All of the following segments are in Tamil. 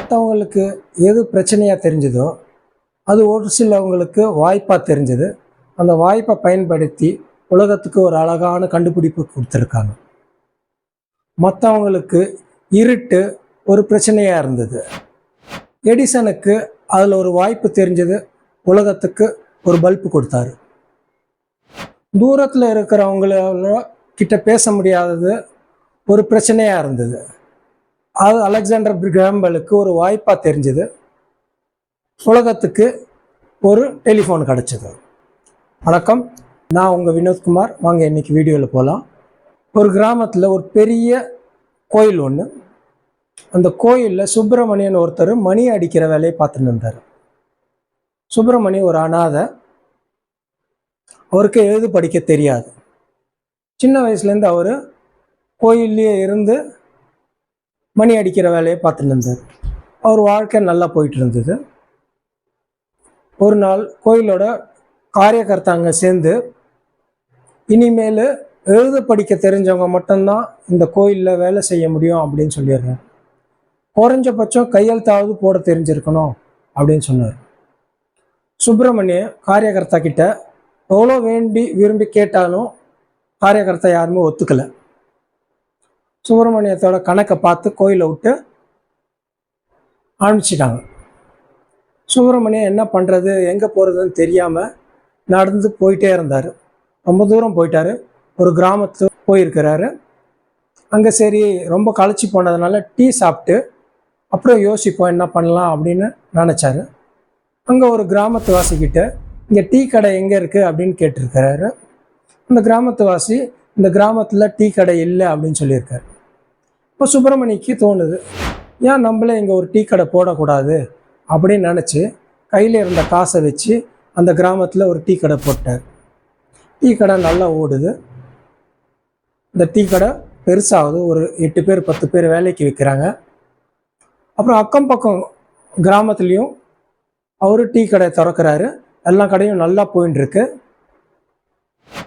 மற்றவங்களுக்கு எது பிரச்சனையாக தெரிஞ்சதோ அது ஒரு சிலவங்களுக்கு வாய்ப்பாக தெரிஞ்சது. அந்த வாய்ப்பை பயன்படுத்தி உலகத்துக்கு ஒரு அழகான கண்டுபிடிப்பு கொடுத்துருக்காங்க. மற்றவங்களுக்கு இருட்டு ஒரு பிரச்சனையாக இருந்தது. எடிசனுக்கு அதில் ஒரு வாய்ப்பு தெரிஞ்சது, உலகத்துக்கு ஒரு பல்பு கொடுத்தாரு. தூரத்தில் இருக்கிறவங்கள கிட்ட பேச முடியாதது ஒரு பிரச்சனையாக இருந்தது. அது அலெக்சாண்டர் கிராம்பெல்லுக்கு ஒரு வாய்ப்பாக தெரிஞ்சது, உலகத்துக்கு ஒரு டெலிஃபோன் கிடச்சிது. வணக்கம், நான் உங்கள் வினோத்குமார். வாங்க இன்னைக்கு வீடியோவில் போகலாம். ஒரு கிராமத்தில் ஒரு பெரிய கோயில் ஒன்று. அந்த கோயிலில் சுப்பிரமணியன் ஒருத்தர் மணி அடிக்கிற வேலையை பார்த்துட்டு இருந்தார். சுப்பிரமணியன் ஒரு அனாதை, அவருக்கு எழுது படிக்க தெரியாது. சின்ன வயசுலேருந்து அவர் கோயில்லையே இருந்து மணி அடிக்கிற வேலையை பார்த்துட்டு இருந்தார். அவர் வாழ்க்கை நல்லா போயிட்டு இருந்தது. ஒரு நாள் கோயிலோட காரியகர்த்தாங்க சேர்ந்து, இனிமேல் எழுத படிக்க தெரிஞ்சவங்க மட்டும்தான் இந்த கோயிலில் வேலை செய்ய முடியும் அப்படின்னு சொல்லிடுறாங்க. குறைஞ்சபட்சம் கையெழுத்தாவது போட தெரிஞ்சிருக்கணும் அப்படின்னு சொன்னார். சுப்பிரமணியன் காரியகர்த்தா கிட்ட எவ்வளோ வேண்டி விரும்பி கேட்டாலும் காரியகர்த்தா யாருமே ஒத்துக்கலை. சுப்பிரமணியத்தோட கணக்கை பார்த்து கோயிலை விட்டு அனுப்பிச்சிட்டாங்க. சுப்பிரமணியன் என்ன பண்ணுறது எங்கே போகிறதுன்னு தெரியாமல் நடந்து போயிட்டே இருந்தார். ரொம்ப தூரம் போயிட்டார். ஒரு கிராமத்துக்கு போயிருக்கிறாரு. அங்கே சரி ரொம்ப களைச்சி போனதுனால டீ சாப்பிட்டு அப்புறம் யோசிப்போம் என்ன பண்ணலாம் அப்படின்னு நினச்சாரு. அங்கே ஒரு கிராமத்து வாசிக்கிட்ட இங்கே டீ கடை எங்கே இருக்குது அப்படின்னு கேட்டிருக்கிறாரு. அந்த கிராமத்து வாசி இந்த கிராமத்தில் டீ கடை இல்லை அப்படின்னு சொல்லியிருக்காரு. இப்போ சுப்பிரமணிக்கு தோணுது, ஏன் நம்மளே இங்கே ஒரு டீ கடை போடக்கூடாது அப்படின்னு நினச்சி கையில் இருந்த காசை வச்சு அந்த கிராமத்தில் ஒரு டீ கடை போட்டார். டீ கடை நல்லா ஓடுது. இந்த டீ கடை பெருசாகுது. ஒரு 8 பேர் 10 பேர் வேலைக்கு வைக்கிறாங்க. அப்புறம் அக்கம் பக்கம் கிராமத்துலேயும் அவர் டீ கடை திறக்கிறாரு. எல்லா கடையும் நல்லா போயின்னு இருக்கு.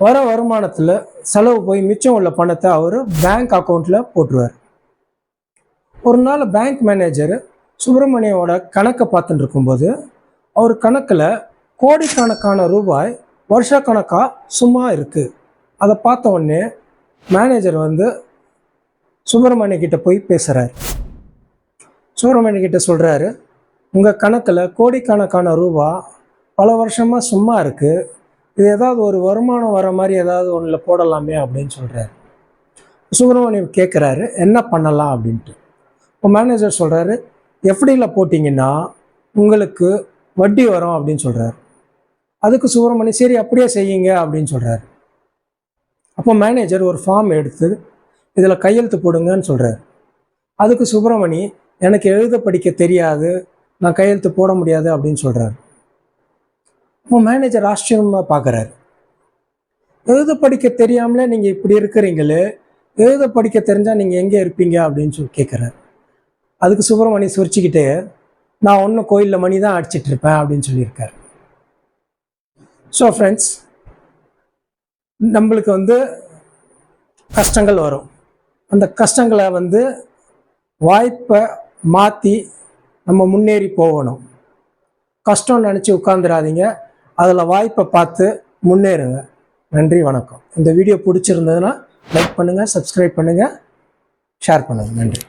வர வருமானத்தில் செலவு போய் மிச்சம் உள்ள பணத்தை அவர் பேங்க் அக்கௌண்ட்டில் போட்டுருவார். ஒரு நாள் பேங்க் மேனேஜர் சுப்பிரமணியோட கணக்கை பார்த்துட்டு இருக்கும்போது அவர் கணக்கில் கோடிக்கணக்கான ரூபாய் வருஷக்கணக்காக சும்மா இருக்குது. அதை பார்த்த உடனே மேனேஜர் வந்து சுப்பிரமணியக்கிட்ட போய் பேசுகிறார். சுப்பிரமணியக்கிட்ட சொல்கிறாரு, உங்கள் கணக்கில் கோடிக்கணக்கான ரூபா பல வருஷமாக சும்மா இருக்குது. இது ஏதாவது ஒரு வருமானம் வர மாதிரி ஏதாவது ஒன்றில் போடலாமே அப்படின்னு சொல்கிறாரு. சுப்பிரமணியம் கேட்குறாரு, என்ன பண்ணலாம் அப்படின்ட்டு. இப்போ மேனேஜர் சொல்கிறாரு, எஃப்டியில் போட்டிங்கன்னா உங்களுக்கு வட்டி வரும் அப்படின்னு சொல்கிறாரு. அதுக்கு சுப்பிரமணியம் சரி அப்படியே செய்யுங்க அப்படின்னு சொல்கிறாரு. அப்போ மேனேஜர் ஒரு ஃபார்ம் எடுத்து இதில் கையெழுத்து போடுங்கன்னு சொல்கிறார். அதுக்கு சுப்பிரமணி, எனக்கு எழுத படிக்க தெரியாது, நான் கையெழுத்து போட முடியாது அப்படின்னு சொல்கிறார். இப்போ மேனேஜர் ஆச்சரியமாக பார்க்குறாரு. எழுத படிக்க தெரியாமலே நீங்கள் இப்படி இருக்கிறீங்களே, எழுத படிக்க தெரிஞ்சால் நீங்கள் எங்கே இருப்பீங்க அப்படின்னு சொல்லி கேட்குறாரு. அதுக்கு சுப்பிரமணி சிரிச்சுக்கிட்டே, நான் ஒன்றும் கோயிலில் மணி தான் அடிச்சிட்டு இருப்பேன் அப்படின்னு சொல்லியிருக்கார். ஸோ ஃப்ரெண்ட்ஸ், நம்மளுக்கு வந்து கஷ்டங்கள் வரும். அந்த கஷ்டங்களை வந்து வாய்ப்பை மாற்றி நம்ம முன்னேறி போகணும். கஷ்டம் நினச்சி உட்காந்துடாதீங்க, அதில் வாய்ப்பை பார்த்து முன்னேறுங்க. நன்றி, வணக்கம். இந்த வீடியோ பிடிச்சிருந்ததுன்னா லைக் பண்ணுங்கள், சப்ஸ்கிரைப் பண்ணுங்கள், ஷேர் பண்ணுங்கள். நன்றி.